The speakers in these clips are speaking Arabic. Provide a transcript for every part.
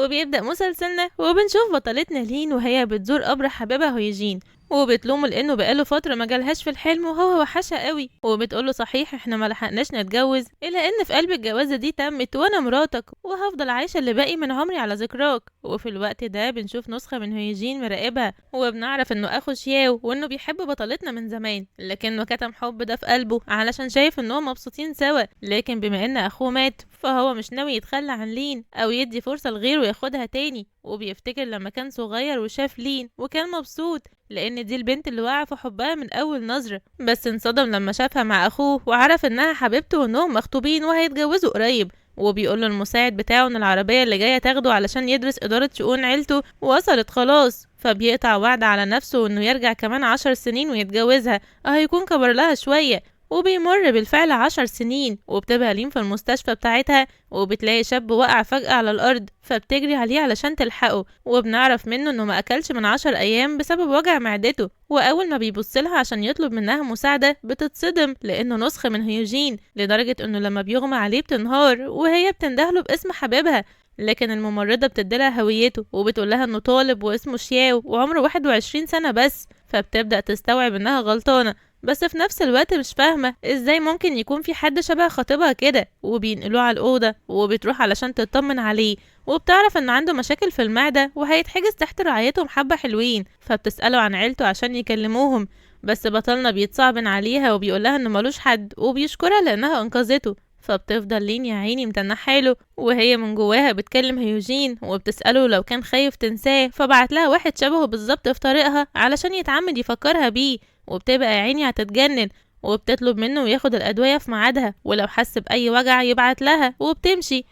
وبيبدأ مسلسلنا وبنشوف بطلتنا لين وهي بتزور قبر حبيبها هيجين، وبتلومه لانه بقاله فتره ما جالهاش في الحلم وهو وحشها قوي، وبتقوله صحيح احنا ما لحقناش نتجوز، الا ان في قلب الجوازه دي تمت وانا مراتك وهفضل عايشه اللي باقي من عمري على ذكراك. وفي الوقت ده بنشوف نسخه من هيجين مراقبها، وبنعرف انه اخو شياو وانه بيحب بطلتنا من زمان، لكنه كتم حب ده في قلبه علشان شايف انهم مبسوطين سوا، لكن بما ان اخوه مات فهو مش ناوي يتخلى عن لين او يدي فرصه لغيره ياخدها تاني. وبيفتكر لما كان صغير وشاف لين وكان مبسوط لان دي البنت اللي وقع في حبها من اول نظرة، بس انصدم لما شافها مع اخوه وعرف انها حبيبته وانهم مخطوبين وهيتجوزوا قريب. وبيقول له المساعد بتاعه ان العربية اللي جاية تاخده علشان يدرس ادارة شؤون عيلته وصلت خلاص، فبيقطع وعد على نفسه انه يرجع كمان 10 سنين ويتجوزها، هيكون كبر لها شوية. وبيمر بالفعل 10 سنين وبتبقى لين في المستشفى بتاعتها، وبتلاقي شاب وقع فجأة على الأرض فبتجري عليه علشان تلحقه، وبنعرف منه انه ما أكلش من 10 أيام بسبب وجع معدته. وأول ما بيبصلها عشان يطلب منها مساعدة بتتصدم لأنه نسخة من هيوجين، لدرجة انه لما بيغمى عليه بتنهار وهي بتندهله باسم حبيبها. لكن الممرضة بتديلها هويته وبتقولها انه طالب واسمه شياو وعمره 21 سنة بس، فبتبدأ تستوعب انها غلطانة، بس في نفس الوقت مش فاهمة ازاي ممكن يكون في حد شبه خطيبها كده. وبينقلوه على الأوضة وبتروح علشان تطمن عليه، وبتعرف ان عنده مشاكل في المعدة وهيتحجز تحت رعايتهم حبة حلوين، فبتسأله عن عيلته عشان يكلموهم، بس بطلنا بيتصعبن عليها وبيقولها انه ملوش حد وبيشكرها لانها انقذته. فبتفضل لين يا عيني متنحاله وهي من جواها بتكلم هيوجين وبتسأله لو كان خايف تنساه فبعت لها واحد شبهه بالظبط في طريقها علشان يتعمد يفكرها بيه، وبتبقى يا عيني هتتجنن، وبتطلب منه ياخد الأدوية في ميعادها ولو حس بأي وجع يبعت لها وبتمشي.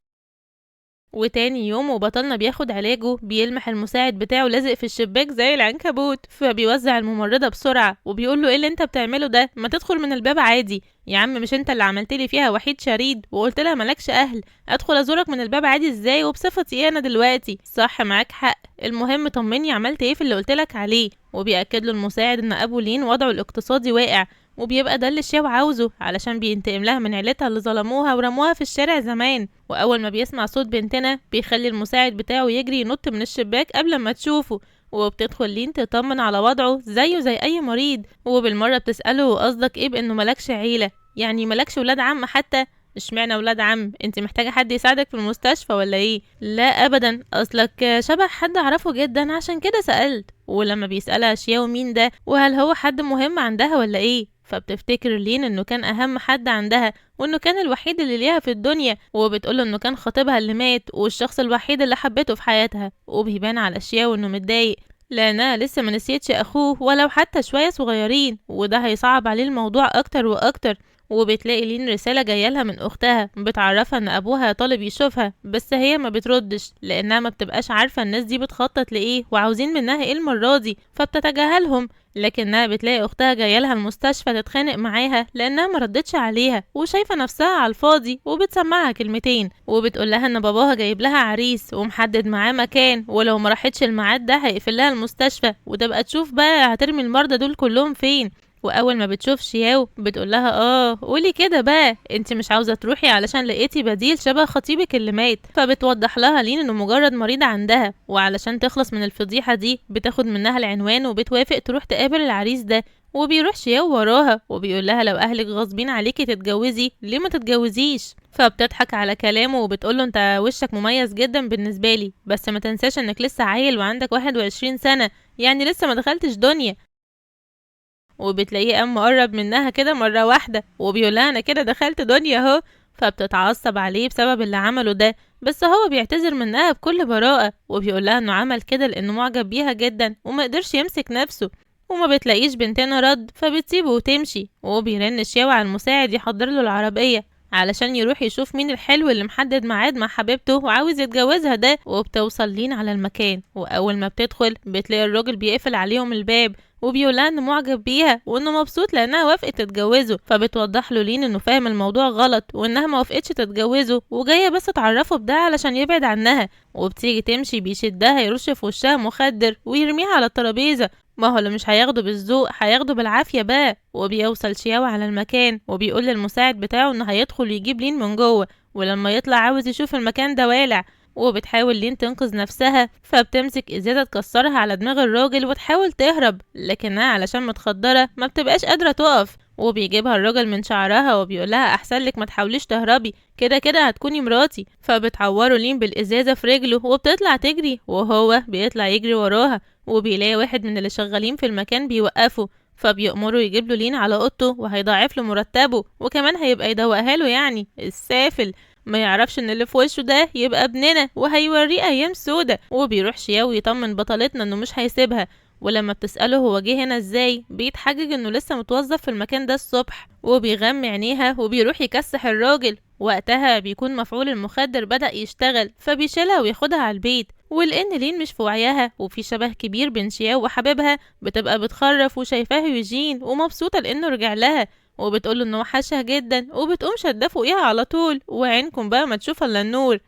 وتاني يوم وبطلنا بياخد علاجه بيلمح المساعد بتاعه لازق في الشباك زي العنكبوت، فبيوزع الممرضة بسرعة وبيقول له ايه اللي انت بتعمله ده، ما تدخل من الباب عادي. يا عم مش انت اللي عملت لي فيها وحيد شريد وقلت لها مالكش اهل، ادخل ازورك من الباب عادي ازاي وبصفتي ايه انا دلوقتي؟ صح معاك حق، المهم طمني عملت ايه في اللي قلتلك عليه. وبيأكد له المساعد ان ابو لين وضعه الاقتصادي واقع، وبيبقى ده اللي شياو عاوزه علشان بينتقم لها من عيلتها اللي ظلموها ورموها في الشارع زمان. واول ما بيسمع صوت بنتنا بيخلي المساعد بتاعه يجري ينط من الشباك قبل ما تشوفه، وبتدخل لين تطمن على وضعه زيه زي اي مريض، وبالمره بتساله قصدك ايه بانه ملكش عيله، يعني ملكش ولاد عم حتى؟ اشمعنى ولاد عم؟ انت محتاجه حد يساعدك في المستشفى ولا ايه؟ لا ابدا، اصلك شبه حد اعرفه جدا عشان كده سالت. ولما بيسالها شياو مين ده وهل هو حد مهم عندها ولا ايه، فبتفتكر لين انه كان اهم حد عندها وانه كان الوحيد اللي ليها في الدنيا، وبتقوله انه كان خطيبها اللي مات والشخص الوحيد اللي حبته في حياتها. وبيبان على شياو انه متضايق لانها لسه ما نسيتش اخوه ولو حتى شويه صغيرين، وده هيصعب عليه الموضوع اكتر واكتر. وبتلاقي لين رسالة جايلها من أختها بتعرفها إن أبوها طالب يشوفها، بس هي ما بتردش لأنها ما بتبقاش عارفة الناس دي بتخطط لإيه وعاوزين منها إيه المرة دي، فبتتجاهلهم. لكنها بتلاقي أختها جايلها المستشفى تتخانق معاها لأنها ما ردتش عليها وشايفة نفسها على الفاضي، وبتسمعها كلمتين وبتقولها إن باباها جايب لها عريس ومحدد معاه مكان، ولو ما راحتش الميعاد ده هيقفل لها المستشفى وتبقى تشوف بقى هترمي المرضى دول كلهم فين. واول ما بتشوف شياو بتقولها قولي كده بقى، انت مش عاوزه تروحي علشان لقيتي بديل شبه خطيبك اللي مات. فبتوضح لها لين انه مجرد مريض عندها، وعلشان تخلص من الفضيحه دي بتاخد منها العنوان وبتوافق تروح تقابل العريس ده. وبيروح شياو وراها وبيقول لها لو اهلك غاصبين عليكي تتجوزي ليه ما تتجوزيش. فبتضحك على كلامه وبتقوله انت وشك مميز جدا بالنسبه لي، بس ما تنساش انك لسه عيل وعندك 21 سنه، يعني لسه ما دخلتش دنيا. وبتلاقيه قام مقرب منها كده مرة واحدة وبيقولها انا كده دخلت دنيا اهو. فبتتعصب عليه بسبب اللي عمله ده، بس هو بيعتذر منها بكل براءة وبيقولها انه عمل كده لانه معجب بيها جدا وما قدرش يمسك نفسه. وما بتلاقيش بنتنا رد فبتسيبه وتمشي، وبيرن شياو على المساعد يحضر له العربية علشان يروح يشوف مين الحلو اللي محدد ميعاد مع حبيبته وعاوز يتجوزها ده. وبتوصل لين على المكان، واول ما بتدخل بتلاقي الراجل بيقفل عليهم الباب وبيقولها انه معجب بيها وانه مبسوط لانها وافقت تتجوزه. فبتوضح له لين انه فاهم الموضوع غلط وانها ما وافقتش تتجوزه وجايه بس تعرفه بده علشان يبعد عنها. وبتيجي تمشي بيشدها يرش في وشها مخدر ويرميها على الترابيزه، ما هو اللي مش هياخده بالذوق هياخده بالعافيه بقى. وبيوصل شياو على المكان وبيقول للمساعد بتاعه انه هيدخل يجيب لين من جوه، ولما يطلع عاوز يشوف المكان ده والع. وبتحاول لين تنقذ نفسها، فبتمسك ازازة تكسرها على دماغ الراجل وتحاول تهرب، لكنها علشان متخدرة ما بتبقاش قادرة تقف. وبيجيبها الراجل من شعرها وبيقولها احسن لك ما تحاوليش تهربي، كده كده هتكوني مراتي. فبتعوره لين بالازازة في رجله وبتطلع تجري، وهو بيطلع يجري وراها، وبيلاقي واحد من اللي شغالين في المكان بيوقفه، فبيأمره يجيب له لين على اوضته وهيضاعف له مرتبه، وكمان هيبقى يدوقها له، يعني السافل ما يعرفش ان اللي في وشه ده يبقى ابننا وهيوريه ايام سودة. وبيروح شياو يطمن بطلتنا انه مش هيسيبها، ولما بتسأله هو جه هنا ازاي بيتحجج انه لسه متوظف في المكان ده الصبح، وبيغمي عينيها وبيروح يكسح الراجل. وقتها بيكون مفعول المخدر بدأ يشتغل، فبيشيلها وياخدها على البيت. ولأن لين مش في وعيها وفي شبه كبير بين شياو وحبيبها، بتبقى بتخرف وشايفاه يوجين ومبسوطة لأنه رجع لها، وبتقوله انه وحشها جدا، وبتقوم شداه فوقيها على طول، وعينكم بقى ما تشوف الا النور.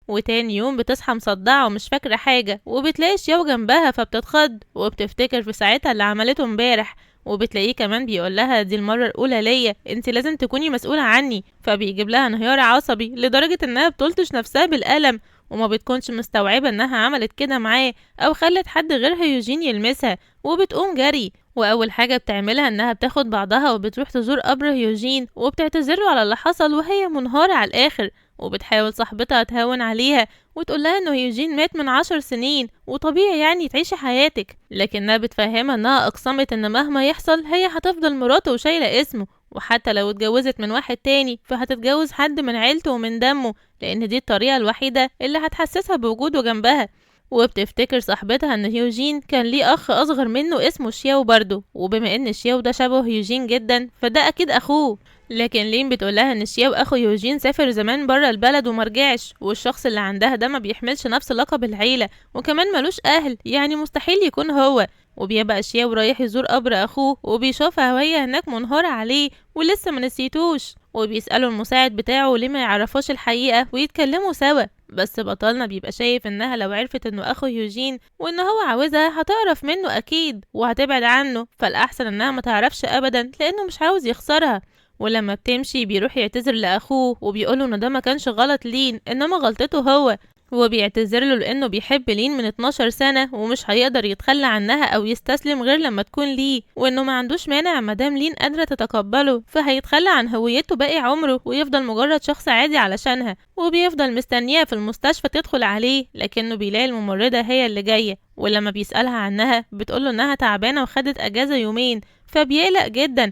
وتاني يوم بتصحى مصدعة ومش فاكرة حاجة، وبتلاقي شياو جنبها فبتتخض، وبتفتكر في ساعتها اللي عملته امبارح. وبتلاقيه كمان بيقولها دي المرة الأولى ليا، انت لازم تكوني مسؤولة عني. فبيجيب لها انهيار عصبي لدرجة انها بتلطش نفسها بالقلم، وما بتكونش مستوعبة انها عملت كده معاه او خلت حد غيرها يوجين يلمسها، وبتقوم جري. واول حاجة بتعملها انها بتاخد بعضها وبتروح تزور قبر يوجين وبتعتذرله على اللي حصل وهي منهارة على الاخر. وبتحاول صاحبتها تهون عليها وتقولها انه يوجين مات من 10 سنين وطبيعي يعني تعيشي حياتك، لكنها بتفهمها انها اقسمت ان مهما يحصل هي هتفضل مراته وشايلة اسمه، وحتى لو اتجوزت من واحد تاني فهتتجوز حد من عيلته ومن دمه، لان دي الطريقة الوحيدة اللي هتحسسها بوجوده جنبها. وبتفتكر صاحبتها ان يوجين كان ليه اخ اصغر منه اسمه شياو برضه، وبما ان شياو ده شبه يوجين جدا فده اكيد اخوه. لكن لين بتقولها ان شياو اخو يوجين سافر زمان بره البلد ومرجعش، والشخص اللي عندها ده ما بيحملش نفس لقب العيلة، وكمان ملوش اهل، يعني مستحيل يكون هو. وبيبقى شياو رايح يزور قبر اخوه وبيشوفها وهي هناك منهارة عليه ولسه منسيتوش، وبيسألوا المساعد بتاعه ليه ما يعرفوش الحقيقة ويتكلموا سوا. بس بطلنا بيبقى شايف انها لو عرفت انه اخو يوجين وان هو عاوزها هتعرف منه اكيد وهتبعد عنه، فالاحسن انها ما تعرفش ابدا لانه مش عاوز يخسرها. ولما بتمشي بيروح يعتذر لاخوه وبيقوله ان ده ما كانش غلط لين، انما غلطته هو. وبيعتذر له لانه بيحب لين من 12 سنة ومش هيقدر يتخلى عنها او يستسلم غير لما تكون ليه، وانه ما عندوش مانع مادام لين قادرة تتقبله فهيتخلى عن هويته باقي عمره ويفضل مجرد شخص عادي علشانها. وبيفضل مستنيها في المستشفى تدخل عليه، لكنه بيلاقي الممرضة هي اللي جاية، ولما بيسألها عنها بتقوله انها تعبانة وخدت اجازة يومين، فبيقلق جدا.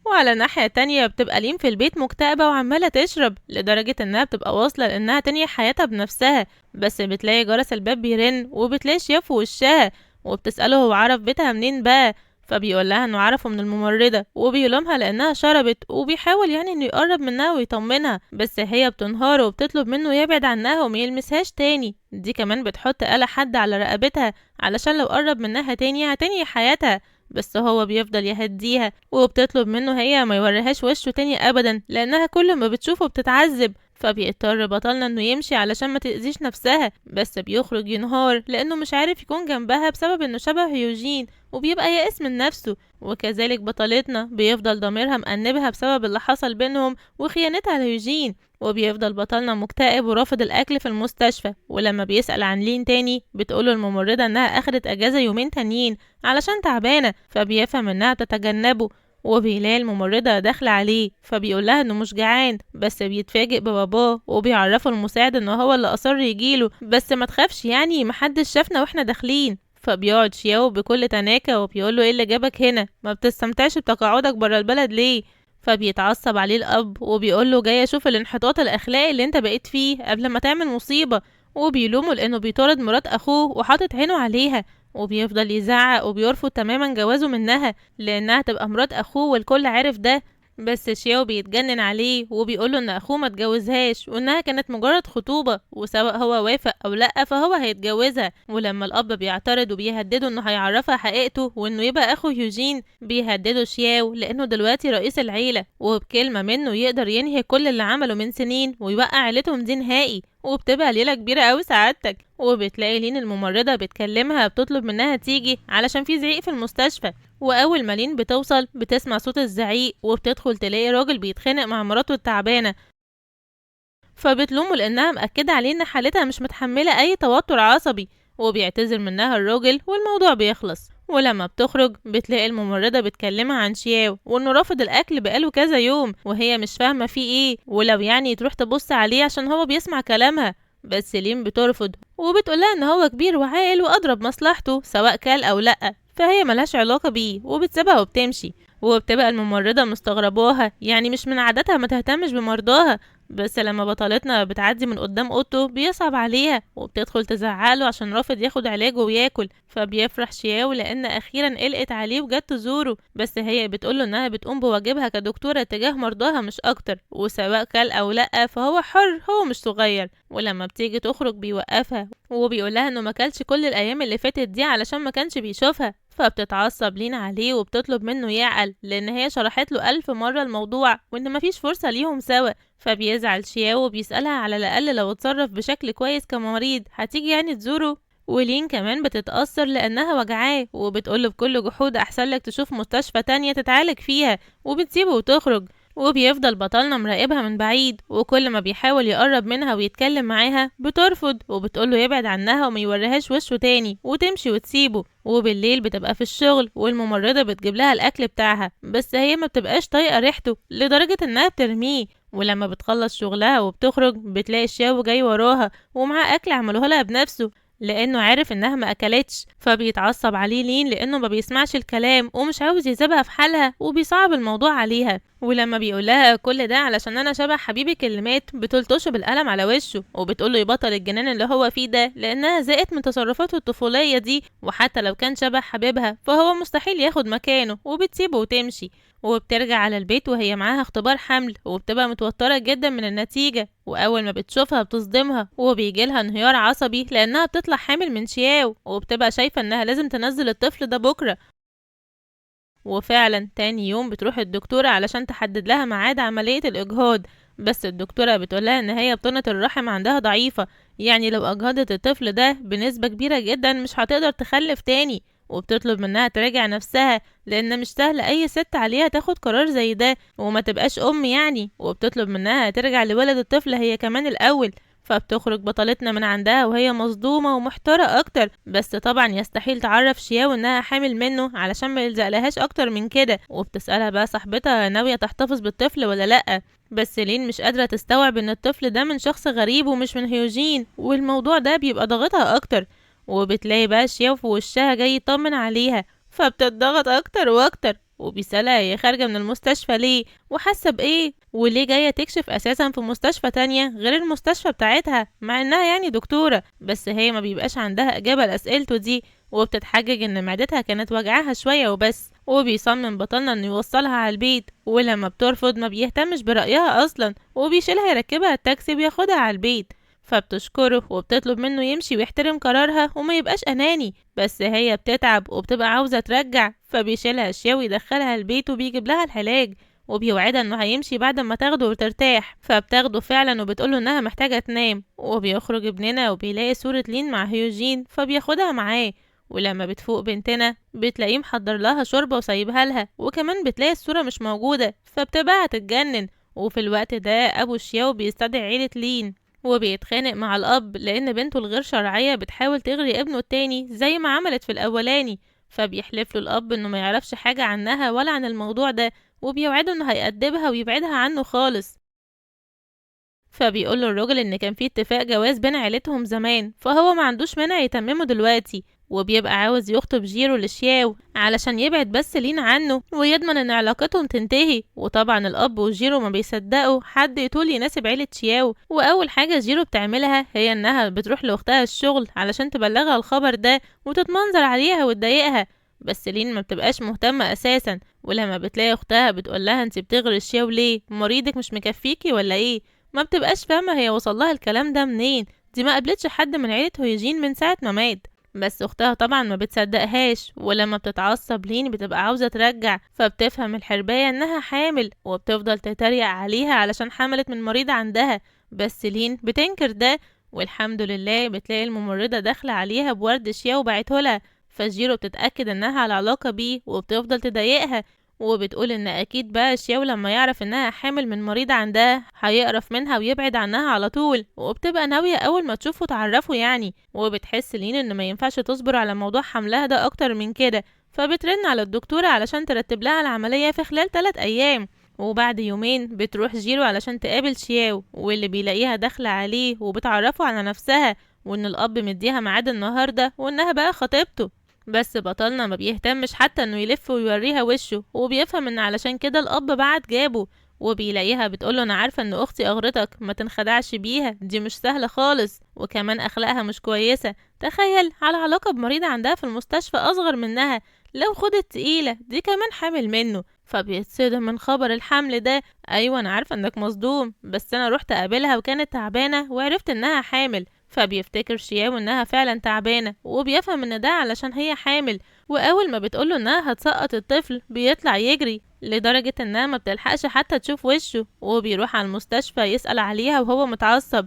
وعلى ناحية تانية بتبقى لين في البيت مكتئبة وعمالة تشرب لدرجة انها بتبقى واصلة لانها تنهي حياتها بنفسها، بس بتلاقي جرس الباب بيرن وبتلاقي شياف في وشها، وبتسأله هو عرف بيتها منين بقى، فبيقولها انه عرفه من الممرضة وبيلومها لانها شربت، وبيحاول يعني انه يقرب منها ويطمنها، بس هي بتنهار وبتطلب منه يبعد عنها وما يلمسهاش تاني. دي كمان بتحط آلة حد على رقبتها علشان لو قرب منها تاني هتنهي حياتها، بس هو بيفضل يهديها، وبتطلب منه هي ما يوريهاش وشه تاني ابدا لانها كل ما بتشوفه بتتعذب. فبيضطر بطلنا انه يمشي علشان ما تأذيش نفسها، بس بيخرج ينهار لانه مش عارف يكون جنبها بسبب انه شبه يوجين وبيبقى يائس من نفسه. وكذلك بطلتنا بيفضل ضميرها مأنبها بسبب اللي حصل بينهم وخيانتها ليوجين، وبيفضل بطلنا مكتئب ورافض الاكل في المستشفى. ولما بيسأل عن لين تاني بتقوله الممرضة انها اخدت اجازة يومين تانيين علشان تعبانة، فبيفهم انها تتجنبه. وبيلاقي الممرضة داخلة عليه فبيقولها انه مش جعان، بس بيتفاجئ بباباه وبيعرفه المساعد انه هو اللي اصر يجيله، بس ما تخافش يعني محدش شافنا واحنا داخلين. فبيقعد شياو بكل تناكة وبيقوله ايه اللي جابك هنا، ما بتستمتعش بتقاعدك برا البلد ليه؟ فبيتعصب عليه الاب وبيقوله جاي اشوف الانحطاط الاخلاقي اللي انت بقيت فيه قبل ما تعمل مصيبة، وبيلومه لانه بيطارد مرات اخوه وحاطط عينه عليها، وبيفضل يزعق وبيرفض تماما جوازه منها لانها تبقى مرات اخوه والكل عارف ده. بس شياو بيتجنن عليه وبيقوله ان اخوه ما اتجوزهاش وانها كانت مجرد خطوبة، وسواء هو وافق او لا فهو هيتجوزها. ولما الاب بيعترض وبيهدده انه هيعرفها حقيقته وانه يبقى اخو يوجين، بيهدده شياو لانه دلوقتي رئيس العيلة وبكلمة منه يقدر ينهي كل اللي عمله من سنين ويوقع عيلتهم دي نهائي. وبتبقى ليلة كبيرة قوي سعادتك. وبتلاقي لين الممرضة بتكلمها بتطلب منها تيجي علشان في زعيق في المستشفى، واول ما لين بتوصل بتسمع صوت الزعيق وبتدخل تلاقي راجل بيتخانق مع مراته التعبانة، فبتلومه لانها مأكدة عليه ان حالتها مش متحملة اي توتر عصبي، وبيعتذر منها الراجل والموضوع بيخلص. ولما بتخرج بتلاقي الممرضة بتكلمها عن شياو وانه رافض الاكل بقاله كذا يوم، وهي مش فاهمة فيه ايه، ولو يعني تروح تبص عليه عشان هو بيسمع كلامها. بس لين بترفض وبتقولها ان هو كبير وعاقل وادرى بمصلحته سواء كل او لأ، فهي ملهاش علاقة بيه وبتسيبها وبتمشي. وبتبقى الممرضة مستغرباها، يعني مش من عادتها ما تهتمش بمرضاها، بس لما بطلتنا بتعدي من قدام اوضته بيصعب عليها وبتدخل تزعقله عشان رافض ياخد علاجه وياكل. فبيفرح شياو لان اخيرا قلقت عليه وجت تزوره، بس هي بتقوله انها بتقوم بواجبها كدكتورة تجاه مرضاها مش اكتر، وسواء كل او لا فهو حر، هو مش صغير. ولما بتيجي تخرج بيوقفها وبيقولها انه ما كلش كل الايام اللي فاتت دي علشان ما كانش بيشوفها. فبتتعصب لين عليه وبتطلب منه يعقل، لان هي شرحت له 1000 مرة الموضوع وان مفيش فرصة ليهم سوا. فبيزعل شياو وبيسألها على الأقل لو اتصرف بشكل كويس كمريض هتيجي يعني تزوره. ولين كمان بتتأثر لأنها وجعاه وبتقوله بكل جحود أحسن لك تشوف مستشفى تانية تتعالج فيها، وبتسيبه وتخرج. وبيفضل بطلنا مراقبها من بعيد، وكل ما بيحاول يقرب منها ويتكلم معاها بترفض وبتقوله يبعد عنها وما يوريهاش وشه تاني وتمشي وتسيبه. وبالليل بتبقى في الشغل والممرضة بتجيب لها الأكل بتاعها، بس هي ما بتبقاش طايقة ريحته لدرجة إنها بترميه. ولما بتخلص شغلها وبتخرج بتلاقي الشاو جاي وراها ومعاه أكل عملوها لها بنفسه، لانه عارف انها ما اكلتش. فبيتعصب عليه لين لانه ما بيسمعش الكلام ومش عاوز يسيبها في حالها وبيصعب الموضوع عليها. ولما بيقولها كل ده علشان انا شبه حبيبك اللي مات بتلطشه بالقلم على وشه وبتقوله يبطل الجنان اللي هو فيه ده، لانها زهقت من تصرفاته الطفوليه دي، وحتى لو كان شبه حبيبها فهو مستحيل ياخد مكانه، وبتسيبه وتمشي. وبترجع على البيت وهي معاها اختبار حمل وبتبقى متوترة جدا من النتيجة، وأول ما بتشوفها بتصدمها وبيجيلها انهيار عصبي لأنها بتطلع حامل من شياو، وبتبقى شايفة انها لازم تنزل الطفل ده بكرة. وفعلا تاني يوم بتروح الدكتورة علشان تحدد لها ميعاد عملية الإجهاض، بس الدكتورة بتقولها ان هي بطنة الرحم عندها ضعيفة، يعني لو أجهضت الطفل ده بنسبة كبيرة جدا مش هتقدر تخلف تاني. وبتطلب منها تراجع نفسها لان مش سهل اي ست عليها تاخد قرار زي ده وما تبقاش ام يعني، وبتطلب منها ترجع لولد الطفل هي كمان الاول. فبتخرج بطلتنا من عندها وهي مصدومة ومحتارة اكتر، بس طبعا يستحيل تعرف شياو انها حامل منه علشان ما يلزقلهاش اكتر من كده. وبتسألها بقى صاحبتها ناوية تحتفظ بالطفل ولا لأ، بس لين مش قادرة تستوعب ان الطفل ده من شخص غريب ومش من هيوجين، والموضوع ده بيبقى ضاغطها اكتر. وبتلاقي بقى شياو في وشها جاي يطمن عليها، فبتضغط اكتر واكتر وبيسألها هي خارجة من المستشفى ليه وحاسة بايه، وليه جاية تكشف اساسا في مستشفى تانية غير المستشفى بتاعتها، مع انها يعني دكتورة. بس هي ما بيبقاش عندها اجابة لاسئلته دي، وبتتحجج ان معدتها كانت وجعاها شوية وبس. وبيصمم بطلنا انه يوصلها على البيت، ولما بترفض ما بيهتمش برأيها اصلا وبيشيلها يركبها التاكسي وياخدها على البيت. فبتشكره وبتطلب منه يمشي ويحترم قرارها وما يبقاش أناني، بس هي بتتعب وبتبقى عاوزة ترجع، فبيشيلها الشاوي يدخلها البيت وبيجيب لها العلاج، وبيوعدها انه هيمشي بعد ما تاخده وترتاح. فبتاخده فعلا وبتقوله انها محتاجة تنام. وبيخرج ابننا وبيلاقي صورة لين مع هيوجين فبياخدها معاه. ولما بتفوق بنتنا بتلاقيه محضر لها شوربة وسايبها لها، وكمان بتلاقي الصورة مش موجودة فبتبقى هتتجنن. وفي الوقت ده ابو الشياو بيستدعي عيلة لين وبيتخانق مع الأب لأن بنته الغير شرعية بتحاول تغري ابنه التاني زي ما عملت في الأولاني. فبيحلف له الأب إنه ما يعرفش حاجة عنها ولا عن الموضوع ده، وبيوعده إنه هيأدبها ويبعدها عنه خالص. فبيقول له الراجل ان كان في اتفاق جواز بين عيلتهم زمان، فهو ما عندوش مانع يتممه دلوقتي، وبيبقى عاوز يخطب جيرو لشياو علشان يبعد بس لين عنه ويضمن ان علاقتهم تنتهي. وطبعا الاب وجيرو ما بيصدقوا حد يطول يناسب عيلة شياو، واول حاجة جيرو بتعملها هي انها بتروح لاختها الشغل علشان تبلغها الخبر ده وتتمنظر عليها وتضايقها، بس لين ما بتبقاش مهتمة اساسا. ولما بتلاقي اختها بتقولها انت بتغري الشياو ليه، مريضك مش مكفيكي ولا ايه؟ ما بتبقاش فاهمة هي وصلها الكلام ده منين، دي ما قابلتش حد من عيلة هيجين من ساعة ما مات. بس اختها طبعا ما بتصدقهاش، ولما بتتعصب لين بتبقى عاوزة ترجع، فبتفهم الحرباية انها حامل وبتفضل تتريق عليها علشان حملت من مريض عندها، بس لين بتنكر ده. والحمد لله بتلاقي الممرضة داخلة عليها بورد شيا وبعتهولها، فجيرو بتتأكد انها على علاقة بيه وبتفضل تضايقها، وبتقول ان اكيد بقى شياو لما يعرف انها حامل من مريض عندها هيقرف منها ويبعد عنها على طول، وبتبقى ناوية اول ما تشوفه تعرفه يعني. وبتحس لين ان ما ينفعش تصبر على موضوع حملها ده اكتر من كده، فبترن على الدكتورة علشان ترتب لها العملية في خلال 3 ايام. وبعد يومين بتروح جيرو علشان تقابل شياو، واللي بيلاقيها داخلة عليه وبتعرفه على نفسها، وان الاب مديها ميعاد النهارده وانها بقى خطيبته. بس بطلنا ما بيهتمش حتى انه يلف ويوريها وشه، وبيفهم ان علشان كده الاب بعت جابه. وبيلاقيها بتقوله انا عارفه ان اختي اغرتك، ما تنخدعش بيها، دي مش سهله خالص، وكمان اخلاقها مش كويسه. تخيل على علاقه بمريض عندها في المستشفى اصغر منها، لو خدت تقيله دي كمان حامل منه. فبيتصدم من خبر الحمل ده. ايوه انا عارفه انك مصدوم، بس انا رحت اقابلها وكانت تعبانه وعرفت انها حامل. فبيفتكر شياو انها فعلا تعبانه، وبيفهم ان ده علشان هي حامل. واول ما بتقوله انها هتسقط الطفل بيطلع يجري، لدرجه انها ما بتلحقش حتى تشوف وشه، وبيروح على المستشفى يسأل عليها وهو متعصب.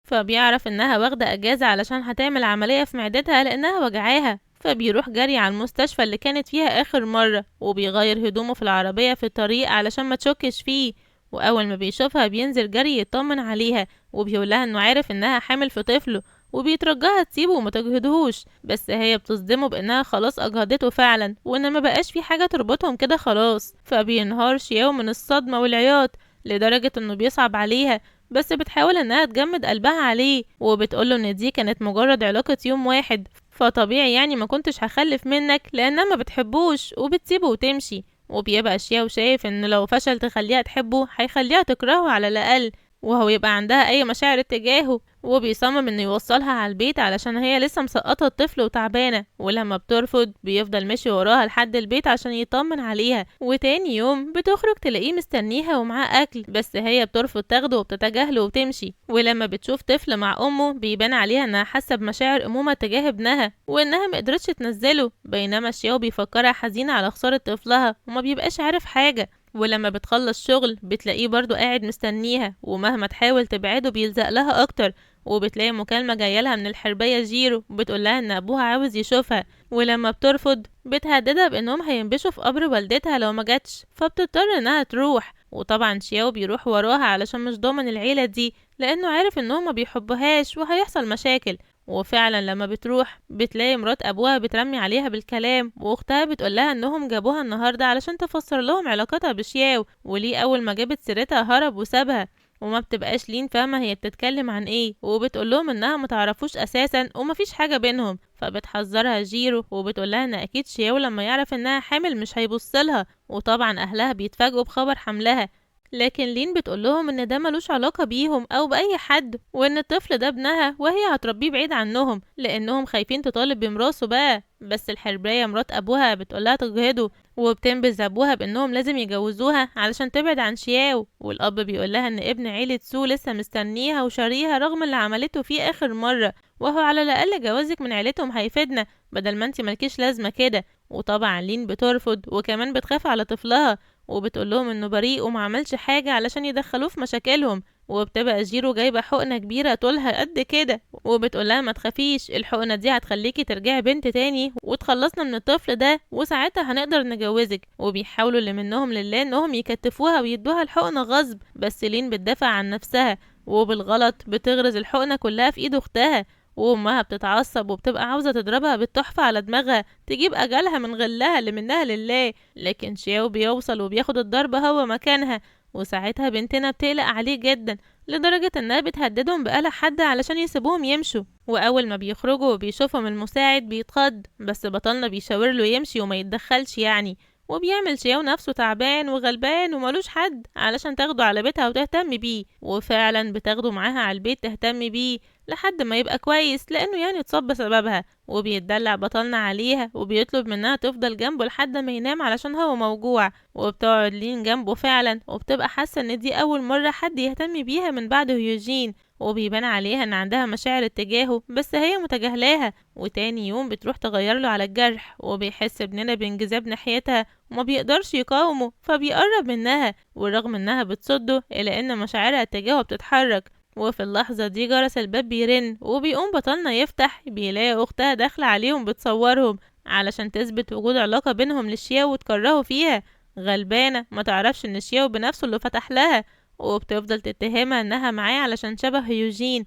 فبيعرف انها واخده اجازه علشان هتعمل عمليه في معدتها لانها وجعاها. فبيروح جري على المستشفى اللي كانت فيها اخر مره، وبيغير هدومه في العربيه في الطريق علشان ما تشكش فيه. واول ما بيشوفها بينزل جري يطمن عليها، وبيقولها انه عارف انها حامل في طفله، وبيترجاها تسيبه وما تجهدهوش. بس هي بتصدمه بانها خلاص اجهضته فعلا، وان ما بقاش في حاجه تربطهم كده خلاص. فبينهار شياو من الصدمه والعياط، لدرجه انه بيصعب عليها. بس بتحاول انها تجمد قلبها عليه، وبتقوله ان دي كانت مجرد علاقة يوم واحد، فطبيعي يعني ما كنتش هخلف منك لانها ما بتحبوش، وبتسيبه وتمشي. وبيبقى شياو شايف ان لو فشل تخليها تحبه هيخليها تكرهه على الاقل، وهو يبقى عندها اي مشاعر اتجاهه. وبيصمم انه يوصلها على البيت علشان هي لسه مسقطة الطفل وتعبانة، ولما بترفض بيفضل ماشي وراها لحد البيت عشان يطمن عليها. وتاني يوم بتخرج تلاقيه مستنيها ومعاه اكل، بس هي بترفض تاخده وبتتجاهله وتمشي. ولما بتشوف طفل مع امه بيبان عليها انها حاسة بمشاعر امومة تجاه ابنها، وانها مقدرتش تنزله، بينما شياو بيفكرها حزينة على خسارة طفلها وما بيبقاش عارف حاجة. ولما بتخلص شغل بتلاقيه برضو قاعد مستنيها، ومهما تحاول تبعده بيلزق لها اكتر. وبتلاقي مكالمة جايلها من الحربية جيرو بتقولها ان ابوها عاوز يشوفها، ولما بترفض بتهددها بانهم هينبشوا في قبر والدتها لو ما جاتش، فبتضطر انها تروح. وطبعا شياو بيروح وراها علشان مش ضامن العيلة دي، لانه عارف انهم ما بيحبوهاش وهيحصل مشاكل. وفعلا لما بتروح بتلاقي مرات ابوها بترمي عليها بالكلام، واختها بتقولها انهم جابوها النهارده علشان تفسر لهم علاقتها بشياو، وليه اول ما جابت سيرتها هرب وسابها. وما بتبقاش لين فاهمة هي بتتكلم عن ايه، وبتقول لهم انها متعرفوش اساسا ومفيش حاجة بينهم. فبتحذرها جيرو وبتقولها ان اكيد شياو لما يعرف انها حامل مش هيبصلها، وطبعا اهلها بيتفاجئوا بخبر حملها. لكن لين بتقول لهم ان ده ملوش علاقة بيهم او باي حد، وان الطفل ده ابنها وهي هتربيه بعيد عنهم لانهم خايفين تطالب بميراثه بقى. بس الحرباية مرات ابوها بتقولها تجهده، وبتنبذ ابوها بانهم لازم يجوزوها علشان تبعد عن شياو. والاب بيقولها ان ابن عيلة سو لسه مستنيها وشاريها رغم اللي عملته فيه اخر مرة، وهو على الاقل جوازك من عيلتهم هيفيدنا بدل ما انتي ملكيش لازمة كده. وطبعا لين بترفض، وكمان بتخاف على طفلها، وبتقول لهم انه بريء وما عملش حاجة علشان يدخلوه في مشاكلهم. وبتبقى جيرو جايبة حقنة كبيرة طولها قد كده، وبتقولها ما تخافيش، الحقنة دي هتخليكي ترجعي بنت تاني وتخلصنا من الطفل ده، وساعتها هنقدر نجوزك. وبيحاولوا اللي منهم لله انهم يكتفوها ويدوها الحقنة غصب، بس لين بتدافع عن نفسها، وبالغلط بتغرز الحقنة كلها في ايد اختها. وامها بتتعصب وبتبقى عاوزة تضربها بالتحفة على دماغها تجيب اجلها من غلها اللي منها لله، لكن شياو بيوصل وبياخد الضربة هو مكانها. وساعتها بنتنا بتقلق عليه جدا، لدرجة انها بتهددهم بقلق حد علشان يسيبوهم يمشوا. واول ما بيخرجوا بيشوفهم المساعد بيتخض، بس بطلنا بيشاور له يمشي وما يتدخلش يعني. وبيعمل شياو نفسه تعبان وغلبان وملوش حد علشان تاخده على بيتها وتهتم بيه، وفعلا بتاخده معاها على البيت تهتم بيه لحد ما يبقى كويس لانه يعني اتصاب بسببها. وبيتدلع بطلنا عليها وبيطلب منها تفضل جنبه لحد ما ينام علشان هو موجوع. وبتقعد لين جنبه فعلا، وبتبقى حاسة ان دي اول مرة حد يهتم بيها من بعد هيوجين، وبيبان عليها ان عندها مشاعر اتجاهه بس هي متجاهلاها. وتاني يوم بتروح تغير له على الجرح، وبيحس ابننا بانجذاب ناحيتها وما بيقدرش يقاومه، فبيقرب منها، ورغم انها بتصده الا ان مشاعرها اتجاهه بتتحرك. وفي اللحظة دي جرس الباب بيرن، وبيقوم بطلنا يفتح بيلاقي اختها داخلة عليهم بتصورهم، علشان تثبت وجود علاقة بينهم لشياو وتكرهه فيها. غلبانة ما تعرفش ان شياو بنفسه اللي فتح لها، وبتفضل تتهمها انها معاه علشان شبه هيوجين،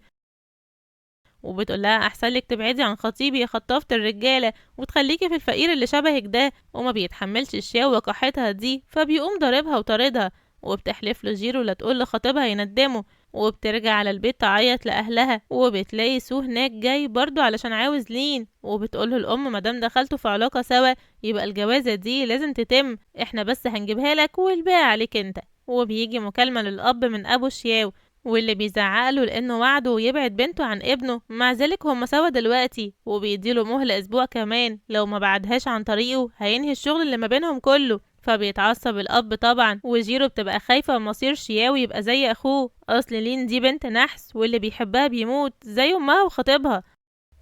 وبتقول لها احسن لك تبعدي عن خطيبي يا خطافة الرجالة وتخليكي في الفقير اللي شبهك ده. وما بيتحملش الشياو وقاحتها دي، فبيقوم ضاربها وطاردها. وبتحلف له جيرو لا تقول لخطيبها يندمه. وبترجع على البيت تعيط لاهلها، وبتلاقي سو هناك جاي برضو علشان عاوز لين. وبتقوله الام مادام دخلتوا في علاقة سوا يبقى الجوازة دي لازم تتم، احنا بس هنجيبها لك والباقي عليك انت. وبيجي مكالمة للاب من ابو شياو، واللي بيزعقله لانه وعده يبعد بنته عن ابنه. مع ذلك هما سوا دلوقتي، وبيديله مهلة اسبوع كمان، لو ما بعدهاش عن طريقه هينهي الشغل اللي ما بينهم كله. فبيتعصب الاب طبعا، وجيرو بتبقى خايفة مصير شياوي يبقى زي اخوه، اصل لين دي بنت نحس واللي بيحبها بيموت زي امها وخطيبها.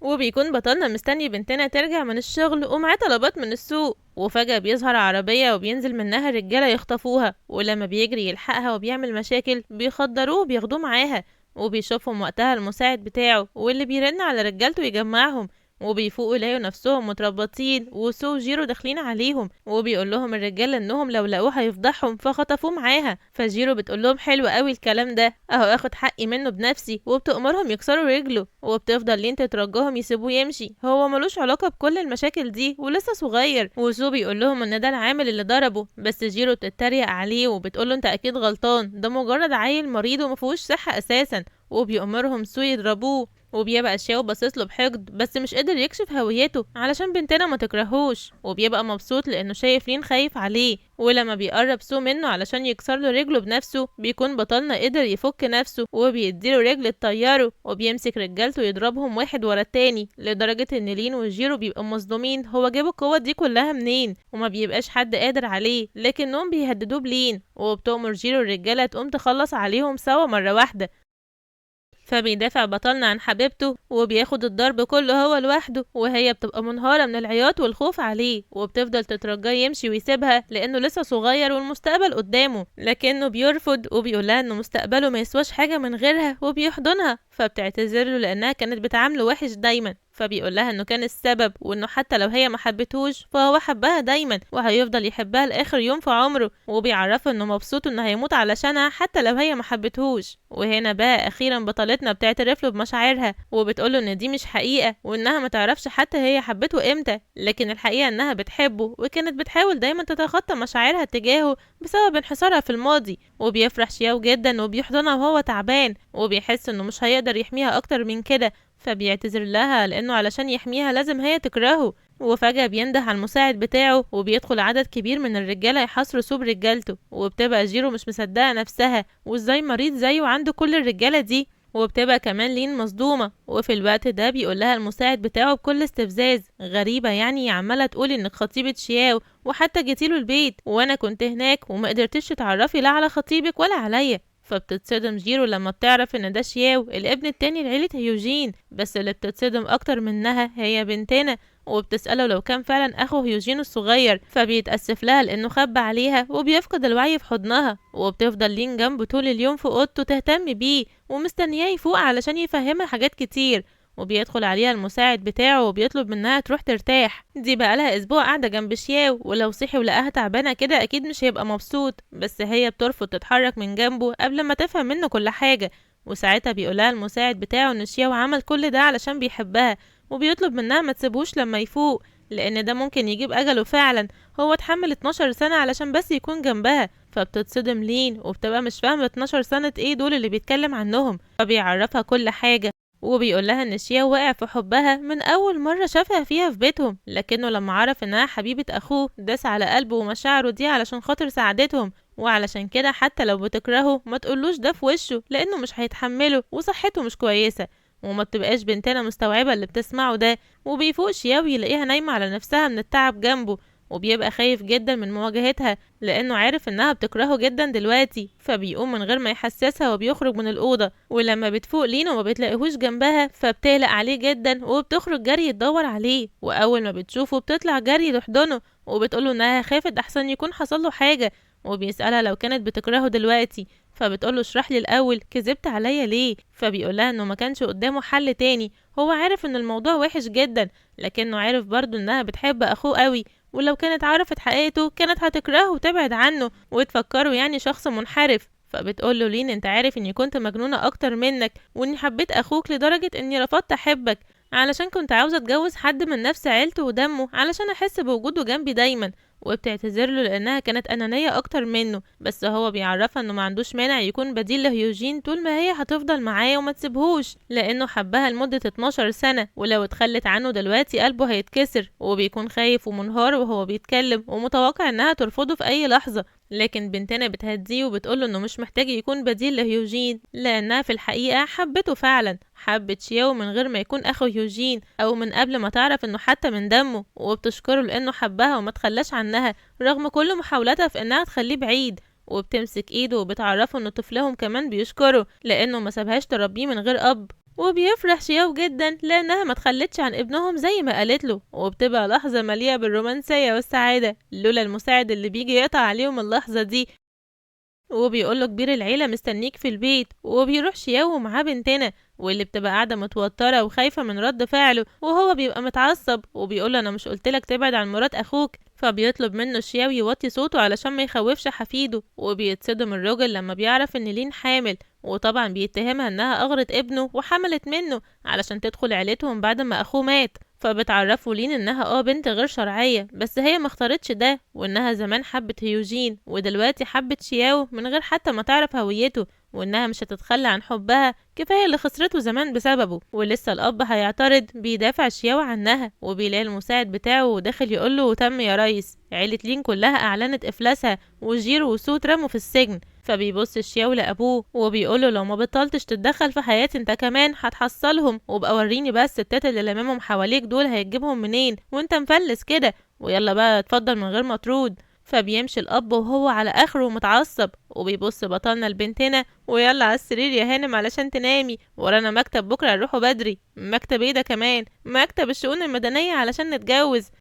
وبيكون بطلنا مستني بنتنا ترجع من الشغل ومعاه طلبات من السوق، وفجأة بيظهر عربية وبينزل منها رجالة يخطفوها، ولما بيجري يلحقها وبيعمل مشاكل بيخدروه وبياخدوه معاها. وبيشوفهم وقتها المساعد بتاعه واللي بيرن على رجالته يجمعهم، وبيفوقوا يلاقوا نفسهم متربطين وسو وجيرو داخلين عليهم. وبيقول لهم الرجاله انهم لو لقوه هيفضحهم فخطفوه معاها. فجيرو بتقول لهم حلو قوي الكلام ده، اهو اخد حقي منه بنفسي، وبتأمرهم يكسروا رجله. وبتفضل لين تترجاهم يسيبوه يمشي، هو ملوش علاقه بكل المشاكل دي ولسه صغير. وسو بيقول لهم ان ده العامل اللي ضربه، بس جيرو بتتريق عليه وبتقول له انت اكيد غلطان، ده مجرد عيل مريض ومفيهوش صحه اساسا. وبيأمرهم سو يضربوه. وبيبقى شاو باصص له بحقد، بس مش قادر يكشف هويته علشان بنتنا ما تكرهوش. وبيبقى مبسوط لانه شايف لين خايف عليه. ولما بيقرب سو منه علشان يكسر له رجله بنفسه، بيكون بطلنا قدر يفك نفسه وبيديله رجل تطيره، وبيمسك رجالته يضربهم واحد ورا التاني، لدرجة ان لين وجيرو بيبقوا مصدومين هو جاب القوة دي كلها منين، وما بيبقاش حد قادر عليه، لكنهم بيهددوه بلين. وبتؤمر جيرو الرجالة تقوم تخلص عليهم سوا مرة واحدة. فبيدافع بطلنا عن حبيبته وبياخد الضرب كله هو لوحده، وهي بتبقى منهارة من العياط والخوف عليه، وبتفضل تترجاه يمشي ويسيبها لانه لسه صغير والمستقبل قدامه، لكنه بيرفض وبيقولها انه مستقبله ما يسواش حاجة من غيرها وبيحضنها. فبتعتذرله لانها كانت بتعامله وحش دايما، فبيقول لها انه كان السبب، وانه حتى لو هي ما حبتهوش فهو حبها دايما وهيفضل يحبها لاخر يوم في عمره. وبيعرفه انه مبسوط انه هيموت علشانها حتى لو هي ما حبتهوش. وهنا بقى اخيرا بطلتنا بتعترف له بمشاعرها، وبتقوله ان دي مش حقيقة، وانها ما تعرفش حتى هي حبته امتى، لكن الحقيقة انها بتحبه وكانت بتحاول دايما تتخطى مشاعرها تجاهه بسبب انحسارها في الماضي. وبيفرح شياو جدا وبيحضنها وهو تعبان، وبيحس انه مش هيقدر يحميها اكتر من كده، فبيعتذر لها لانه علشان يحميها لازم هي تكرهه. وفجأة بينده على المساعد بتاعه وبيدخل عدد كبير من الرجالة يحاصروا سوب رجالته، وبتبقى جيرو مش مصدقة نفسها، وازاي مريض زيه عنده كل الرجالة دي. وبتبقى كمان لين مصدومة. وفي الوقت ده بيقول لها المساعد بتاعه بكل استفزاز غريبة، يعني عمالة تقولي انك خطيبة شياو وحتى جيتيله البيت وانا كنت هناك وما قدرتش تعرفي لا على خطيبك ولا عليا. فبتتصدم جيرو لما بتعرف ان ده شياو الابن التاني لعيلة هيوجين، بس اللي بتتصدم اكتر منها هي بنتنا. وبتسأله لو كان فعلا اخو هيوجين الصغير، فبيتأسف لها لانه خبى عليها وبيفقد الوعي في حضنها. وبتفضل لين جنبه طول اليوم في اوضته تهتم بيه ومستنياه يفوق علشان يفهمها حاجات كتير. وبيدخل عليها المساعد بتاعه وبيطلب منها تروح ترتاح، دي بقالها اسبوع قاعده جنب شياو، ولو صحي ولقاها تعبانه كده اكيد مش هيبقى مبسوط، بس هي بترفض تتحرك من جنبه قبل ما تفهم منه كل حاجه. وساعتها بيقولها المساعد بتاعه ان شياو عمل كل ده علشان بيحبها، وبيطلب منها ما تسيبوش لما يفوق، لان ده ممكن يجيب اجله فعلا. هو اتحمل 12 سنه علشان بس يكون جنبها. فبتتصدم لين وبتبقى مش فاهمه 12 سنه ايه دول اللي بيتكلم عنهم، فبيعرفها كل حاجه. وبيقول لها ان شياو وقع في حبها من اول مرة شافها فيها في بيتهم، لكنه لما عرف انها حبيبة اخوه داس على قلبه ومشاعره دي علشان خاطر سعادتهم. وعلشان كده حتى لو بتكرهه ما تقولوش ده في وشه، لانه مش هيتحمله وصحته مش كويسة. وما بتبقاش بنتنا مستوعبة اللي بتسمعه ده. وبيفوق شياو يلاقيها نايمة على نفسها من التعب جنبه، وبيبقى خايف جدا من مواجهتها لانه عارف انها بتكرهه جدا دلوقتي. فبيقوم من غير ما يحسسها وبيخرج من الاوضه، ولما بتفوق لينا وما بتلاقيهوش جنبها فبتقلق عليه جدا وبتخرج جري تدور عليه. واول ما بتشوفه بتطلع جري تحضنه وبتقوله انها خافت احسن يكون حصل له حاجه، وبيسألها لو كانت بتكرهه دلوقتي، فبتقوله اشرح لي الأول كذبت عليا ليه. فبيقولها انه ما كانش قدامه حل تاني، هو عارف ان الموضوع وحش جدا، لكنه عارف برضه انها بتحب اخوه قوي، ولو كانت عرفت حقيقته كانت هتكرهه وتبعد عنه وتفكره يعني شخص منحرف. فبتقوله لين انت عارف اني كنت مجنونة اكتر منك، واني حبيت اخوك لدرجة اني رفضت احبك علشان كنت عاوزة اتجوز حد من نفس عيلته ودمه علشان احس بوجوده جنبي دايما. وبتعتذرله لانها كانت انانية اكتر منه، بس هو بيعرفها انه ما عندوش مانع يكون بديل لهيوجين طول ما هي هتفضل معاه وما تسيبهوش، لانه حبها لمدة 12 سنة، ولو اتخلت عنه دلوقتي قلبه هيتكسر، وبيكون خايف ومنهار وهو بيتكلم ومتوقع انها ترفضه في اي لحظة. لكن بنتنا بتهديه وبتقوله انه مش محتاج يكون بديل لهيوجين، لانها في الحقيقة حبته فعلا، حبت شياو من غير ما يكون اخو هيوجين او من قبل ما تعرف انه حتى من دمه، وبتشكره لانه حبها وما تخلاش عنها رغم كل محاولاتها في انها تخليه بعيد. وبتمسك ايده وبتعرفه ان طفلهم كمان بيشكره لانه ما سابهاش تربيه من غير اب. وبيفرح شياو جدا لانها ما تخلتش عن ابنهم زي ما قالت له، وبتبقى لحظة مليئة بالرومانسية والسعادة لولا المساعد اللي بيجي يقطع عليهم اللحظة دي. وبيقوله كبير العيلة مستنيك في البيت، وبيروح شياو ومعاه بنتنا، واللي بتبقى قاعدة متوترة وخايفة من رد فعله، وهو بيبقى متعصب وبيقوله انا مش قلتلك تبعد عن مرات اخوك. فبيطلب منه شياو يوطي صوته علشان ما يخوفش حفيده، وبيتصدم الراجل لما بيعرف ان لين حامل، وطبعا بيتهمها انها اغرت ابنه وحملت منه علشان تدخل عيلتهم بعد ما اخوه مات. فبتعرفه لين انها بنت غير شرعية، بس هي ما اختارتش ده، وانها زمان حبت هيوجين ودلوقتي حبت شياو من غير حتى ما تعرف هويته، وانها مش هتتخلى عن حبها، كفاية اللي خسرته زمان بسببه. ولسه الاب هيعترض بيدافع شياو عنها، وبيلاقي المساعد بتاعه وداخل يقوله تم يا ريس، عيلة لين كلها اعلنت افلاسها وجيرو وسو اترموا في السجن. فبيبص شياو لابوه وبيقوله لو ما بطلتش تتدخل في حياتي انت كمان هتحصلهم، وبقى وريني بقى الستات اللي لممهم حواليك دول هيجيبهم منين وانت مفلس كده، ويلا بقى اتفضل من غير ما ترود. فبيمشي الاب وهو على اخره متعصب، وبيبص بطلنا لبنتنا ويلا على السرير يا هانم علشان تنامي، ورانا مكتب بكره نروحوا بدري. مكتب ايه ده كمان؟ مكتب الشؤون المدنيه علشان نتجوز.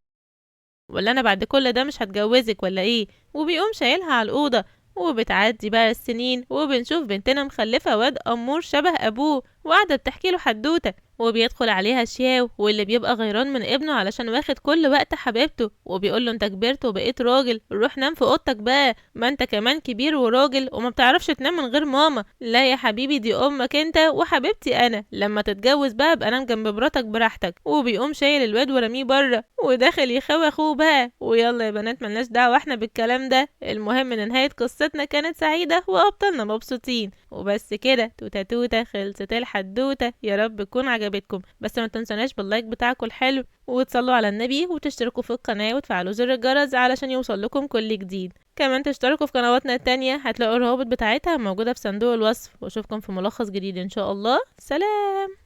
ولا انا بعد كل ده مش هتجوزك ولا ايه؟ وبيقوم شايلها على الاوضه. وبتعدي بقى السنين وبنشوف بنتنا مخلفه واد امور شبه ابوه وقاعده بتحكي له حدوته، وبيدخل عليها شياو واللي بيبقى غيران من ابنه علشان واخد كل وقت حبيبته، وبيقول له انت كبرت وبقيت راجل، روح نام في اوضتك بقى، ما انت كمان كبير وراجل وما بتعرفش تنام من غير ماما. لا يا حبيبي دي امك انت وحبيبتي انا، لما تتجوز بقى ابقى نام جنب مراتك براحتك. وبيقوم شايل الواد ورميه بره وداخل يخوي اخوه بقى. ويلا يا بنات ملناش دعوه احنا بالكلام ده، المهم ان نهايه قصتنا كانت سعيده وابطالنا مبسوطين. وبس كده توته توته خلصت الحدوته، يا رب تكون عجبتكم، بس ما تنسوناش باللايك بتاعكم الحلو وتصلوا على النبي وتشتركوا في القناه وتفعلوا زر الجرس علشان يوصل لكم كل جديد. كمان تشتركوا في قنواتنا التانية، هتلاقوا الروابط بتاعتها موجوده في صندوق الوصف، واشوفكم في ملخص جديد ان شاء الله. سلام.